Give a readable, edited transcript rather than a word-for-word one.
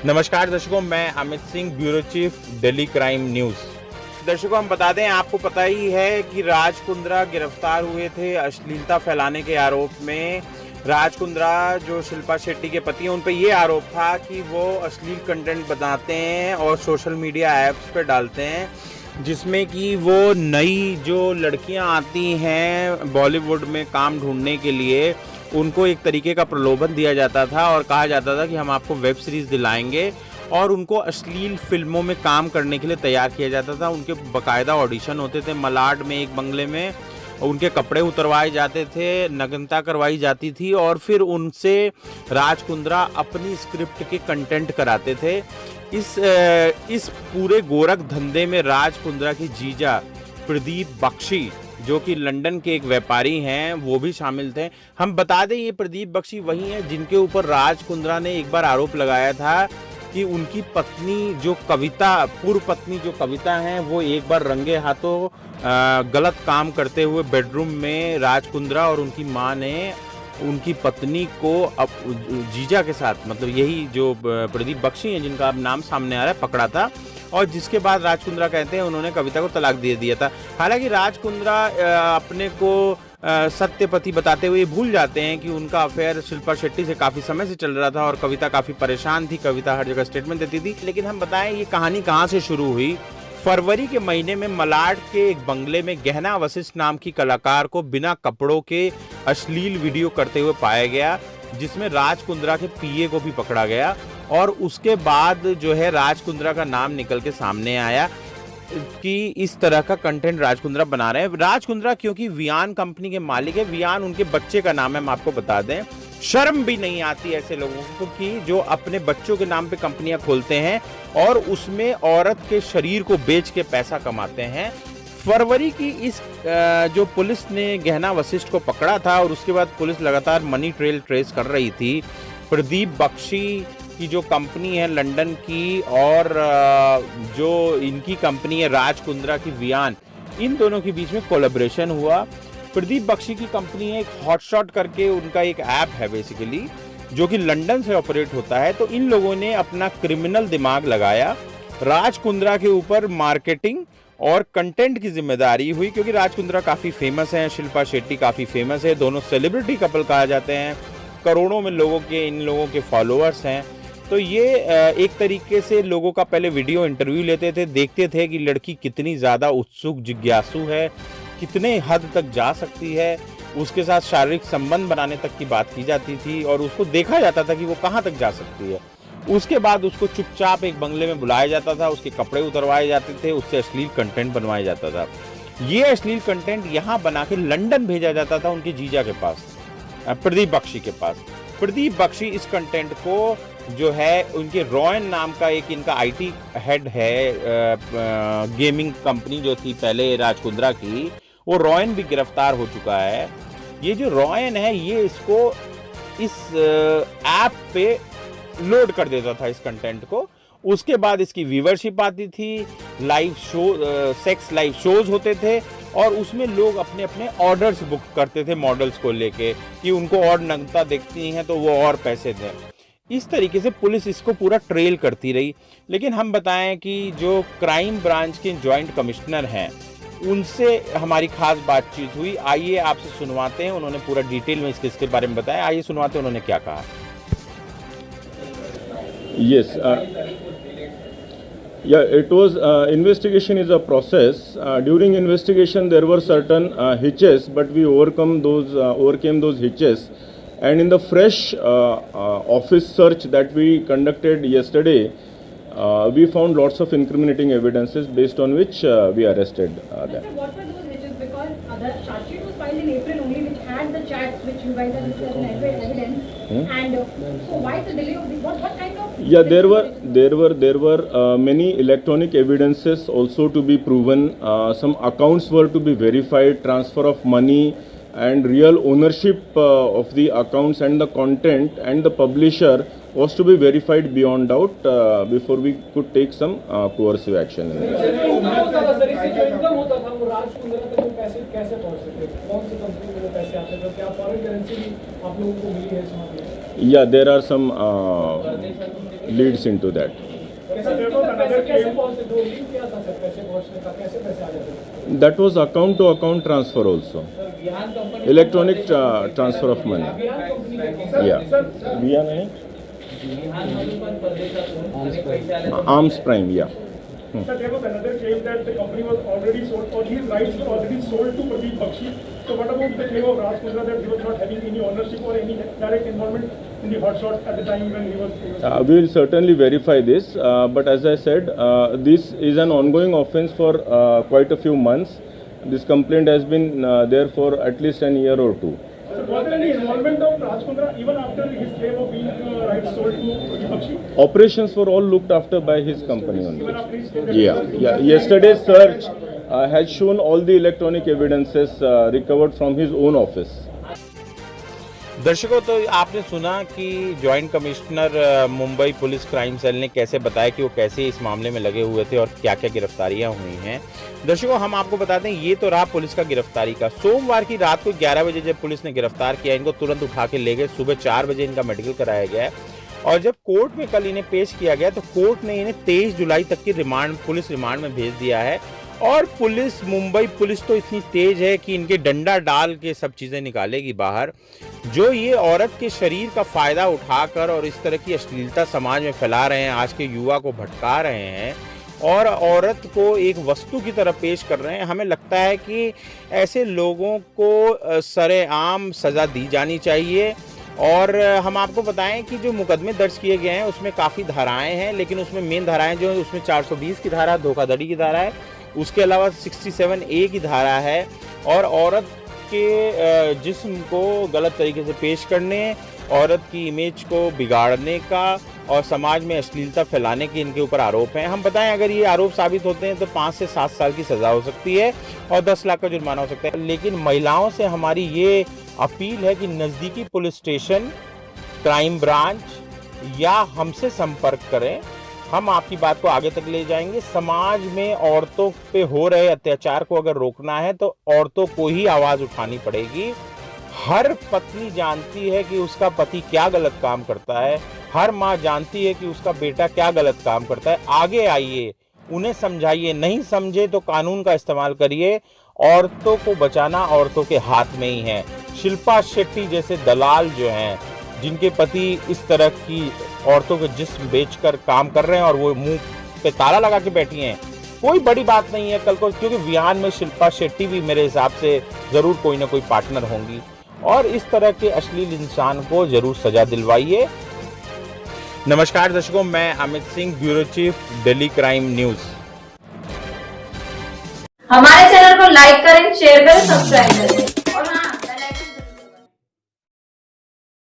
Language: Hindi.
नमस्कार दर्शकों, मैं Amit Singh, bureau chief, Delhi crime news. दर्शकों, हम बता दें, आपको पता ही है कि राज कुंद्रा गिरफ्तार हुए थे अश्लीलता फैलाने के आरोप में। राज कुंद्रा जो शिल्पा शेट्टी के पति हैं, उन पर यह आरोप था कि वो अश्लील कंटेंट बनाते हैं और सोशल मीडिया ऐप्स पे डालते हैं, जिसमें कि वो नई जो लड़कियां आती हैं बॉलीवुड में काम ढूंढने के लिए, उनको एक तरीके का प्रलोभन दिया जाता था और कहा जाता था कि हम आपको वेब सीरीज़ दिलाएंगे, और उनको अश्लील फिल्मों में काम करने के लिए तैयार किया जाता था। उनके बाकायदा ऑडिशन होते थे। मलाड में एक बंगले में उनके कपड़े उतरवाए जाते थे, नग्नता करवाई जाती थी और फिर उनसे राज कुंद्रा अपनी स्क्रिप्ट के कंटेंट कराते थे। इस पूरे गोरख धंधे में राज कुंद्रा की जीजा प्रदीप बख्शी, जो कि लंदन के एक व्यापारी हैं, वो भी शामिल थे। हम बता दें, ये प्रदीप बख्शी वही हैं जिनके ऊपर राज कुंद्रा ने एक बार आरोप लगाया था कि उनकी पत्नी जो कविता, पूर्व पत्नी जो कविता हैं, वो एक बार रंगे हाथों गलत काम करते हुए बेडरूम में राज कुंद्रा और उनकी माँ ने उनकी पत्नी को जीजा के साथ, मतलब यही जो प्रदीप बख्शी हैं जिनका अब नाम सामने आ रहा है, पकड़ा था। और जिसके बाद राज कुंद्रा कहते हैं उन्होंने कविता को तलाक दे दिया था। हालांकि राज कुंद्रा अपने को सत्य पति बताते हुए भूल जाते हैं कि उनका अफेयर शिल्पा शेट्टी से काफी समय से चल रहा था और कविता काफी परेशान थी। कविता हर जगह स्टेटमेंट देती थी। लेकिन हम बताएं, ये कहानी कहाँ से शुरू हुई। फरवरी के महीने में मलाड के एक बंगले में गहना वशिष्ठ नाम की कलाकार को बिना कपड़ों के अश्लील वीडियो करते हुए पाया गया, जिसमें राज कुंद्रा के पीए को भी पकड़ा गया। और उसके बाद जो है राज कुंद्रा का नाम निकल के सामने आया कि इस तरह का कंटेंट राज कुंद्रा बना रहे हैं। राज कुंद्रा क्योंकि वियान कंपनी के मालिक है, वियान उनके बच्चे का नाम है, हम आपको बता दें। शर्म भी नहीं आती ऐसे लोगों को कि जो अपने बच्चों के नाम पे कंपनियां खोलते हैं और उसमें औरत के शरीर को बेच के पैसा कमाते हैं। फरवरी की इस जो पुलिस ने गहना वशिष्ठ को पकड़ा था और उसके बाद पुलिस लगातार मनी ट्रेल ट्रेस कर रही थी। प्रदीप बख्शी की जो कंपनी है लंदन की और जो इनकी कंपनी है राज कुंद्रा की वियान, इन दोनों के बीच में कोलैबोरेशन हुआ। प्रदीप बख्शी की कंपनी है एक हॉटशॉट करके, उनका एक ऐप है बेसिकली, जो कि लंदन से ऑपरेट होता है। तो इन लोगों ने अपना क्रिमिनल दिमाग लगाया। राज कुंद्रा के ऊपर मार्केटिंग और कंटेंट की जिम्मेदारी हुई, क्योंकि राज कुंद्रा काफ़ी फेमस हैं, शिल्पा शेट्टी काफ़ी फेमस है, दोनों सेलिब्रिटी कपल कहा जाते हैं। करोड़ों में लोगों के इन लोगों के फॉलोअर्स हैं। तो ये एक तरीके से लोगों का पहले वीडियो इंटरव्यू लेते थे, देखते थे कि लड़की कितनी ज़्यादा उत्सुक, जिज्ञासु है, कितने हद तक जा सकती है। उसके साथ शारीरिक संबंध बनाने तक की बात की जाती थी और उसको देखा जाता था कि वो कहाँ तक जा सकती है। उसके बाद उसको चुपचाप एक बंगले में बुलाया जाता था, उसके कपड़े उतरवाए जाते थे, उससे अश्लील कंटेंट बनवाया जाता था। ये अश्लील कंटेंट यहाँ बना के लंदन भेजा जाता था उनके जीजा के पास, प्रदीप बख्शी के पास। प्रदीप बख्शी इस कंटेंट को जो है, उनके रॉयन नाम का एक इनका आईटी हेड है, गेमिंग कंपनी जो थी पहले राज कुंद्रा की, वो रॉयन भी गिरफ्तार हो चुका है। ये जो रॉयन है, ये इसको इस ऐप पे लोड कर देता था इस कंटेंट को। उसके बाद इसकी व्यूवरशिप आती थी, live show, sex live shows होते थे और उसमें लोग अपने अपने ऑर्डर्स बुक करते थे मॉडल्स को लेके कि उनको और नग्नता दिखती हैं तो वो और पैसे दें। इस तरीके से पुलिस इसको पूरा ट्रेल करती रही। लेकिन हम बताएं कि जो क्राइम ब्रांच के जॉइंट कमिश्नर हैं, उनसे हमारी खास बातचीत हुई। आइए आपसे सुनवाते हैं, उन्होंने पूरा डिटेल में इस केस के बारे में बताया। आइए सुनवाते हैं उन्होंने क्या कहा। Yes, yeah, it was investigation is a process. During investigation, there were certain hitches, but we overcame those hitches. And in the fresh office search that we conducted yesterday, we found lots of incriminating evidences based on which we arrested them. Sir, what were those hitches? Because the charge sheet was filed in April only, which had the chats which you guys have listed as evidence. And so why the delay of this? What kind of? Yeah, there were many electronic evidences also to be proven. Some accounts were to be verified, transfer of money and real ownership of the accounts and the content and the publisher was to be verified beyond doubt before we could take some coercive action. Yeah, there are some leads into that. That was account to account transfer also. Electronic transfer of money. Yeah. Vihan hai? Arms Prime, yeah. Sir, there was another claim that the company was already sold, or his rights were already sold to Pradeep Bakshi. So what about the claim of Raj Kundra that he was not having any ownership or any direct involvement in the hot shot at the time when he was We will certainly verify this, but as I said, this is an ongoing offence for quite a few months. This complaint has been there for at least an year or two. So was there any involvement of Raj Kundra even after his claim of being rights sold to Pradeep Bakshi? Operations were all looked after by his company Even only. after his claim that Yeah. Yesterday's search has shown all the electronic evidences recovered from his own office. दर्शकों, तो आपने सुना कि joint commissioner Mumbai police crime cell ने कैसे बताया कि वो कैसे इस मामले में लगे हुए थे और क्या क्या गिरफ्तारियां हुई हैं। दर्शकों, हम आपको बता दें, ये तो रहा पुलिस का गिरफ्तारी का। सोमवार की रात को 11 बजे जब पुलिस ने गिरफ्तार किया, इनको तुरंत उठा के ले गए। सुबह 4 बजे इनका मेडिकल कराया गया है और जब कोर्ट में कल इन्हें पेश किया गया तो कोर्ट ने इन्हें 23 जुलाई तक की पुलिस रिमांड में भेज दिया है। और मुंबई पुलिस तो इतनी तेज है कि इनके डंडा डाल के सब चीजें निकालेगी बाहर। जो ये औरत के शरीर का फायदा उठाकर और इस तरह की अश्लीलता समाज में फैला रहे हैं, आज के युवा को भटका रहे हैं और औरत को एक वस्तु की तरह पेश कर रहे हैं, हमें लगता है कि ऐसे लोगों को सरेआम सजा दी जानी चाहिए। और हम आपको बताएं कि जो मुकदमे दर्ज किए गए हैं उसमें काफ़ी धाराएं हैं, लेकिन उसमें मेन धाराएं जो उसमें 420 की धारा धोखाधड़ी की धारा है, उसके अलावा 67A की धारा है और औरत के जिस्म को गलत तरीके से पेश करने, औरत की इमेज को बिगाड़ने का और समाज में अश्लीलता फैलाने के इनके ऊपर आरोप हैं। हम बताएं, अगर ये आरोप साबित होते हैं तो 5 से 7 साल की सज़ा हो सकती है और 10 लाख का जुर्माना हो सकता है। लेकिन महिलाओं से हमारी ये अपील है कि नज़दीकी पुलिस स्टेशन, क्राइम ब्रांच या हमसे संपर्क करें, हम आपकी बात को आगे तक ले जाएंगे। समाज में औरतों पे हो रहे अत्याचार को अगर रोकना है तो औरतों को ही आवाज़ उठानी पड़ेगी। हर पत्नी जानती है कि उसका पति क्या गलत काम करता है, हर माँ जानती है कि उसका बेटा क्या गलत काम करता है। आगे आइए, उन्हें समझाइए, नहीं समझे तो कानून का इस्तेमाल करिए। औरतों को बचाना औरतों के हाथ में ही है। शिल्पा शेट्टी जैसे दलाल जो हैं, जिनके पति इस तरह की औरतों के जिस्म बेचकर काम कर रहे हैं और वो मुंह पे ताला लगा के बैठी हैं, कोई बड़ी बात नहीं है कल को, क्योंकि विहान में शिल्पा शेट्टी भी मेरे हिसाब से जरूर कोई ना कोई पार्टनर होंगी। और इस तरह के अश्लील इंसान को जरूर सजा दिलवाइए। नमस्कार दर्शकों, मैं Amit Singh, bureau chief, Delhi crime news. हमारे चैनल को लाइक करें, शेयर करें, सब्सक्राइब करें।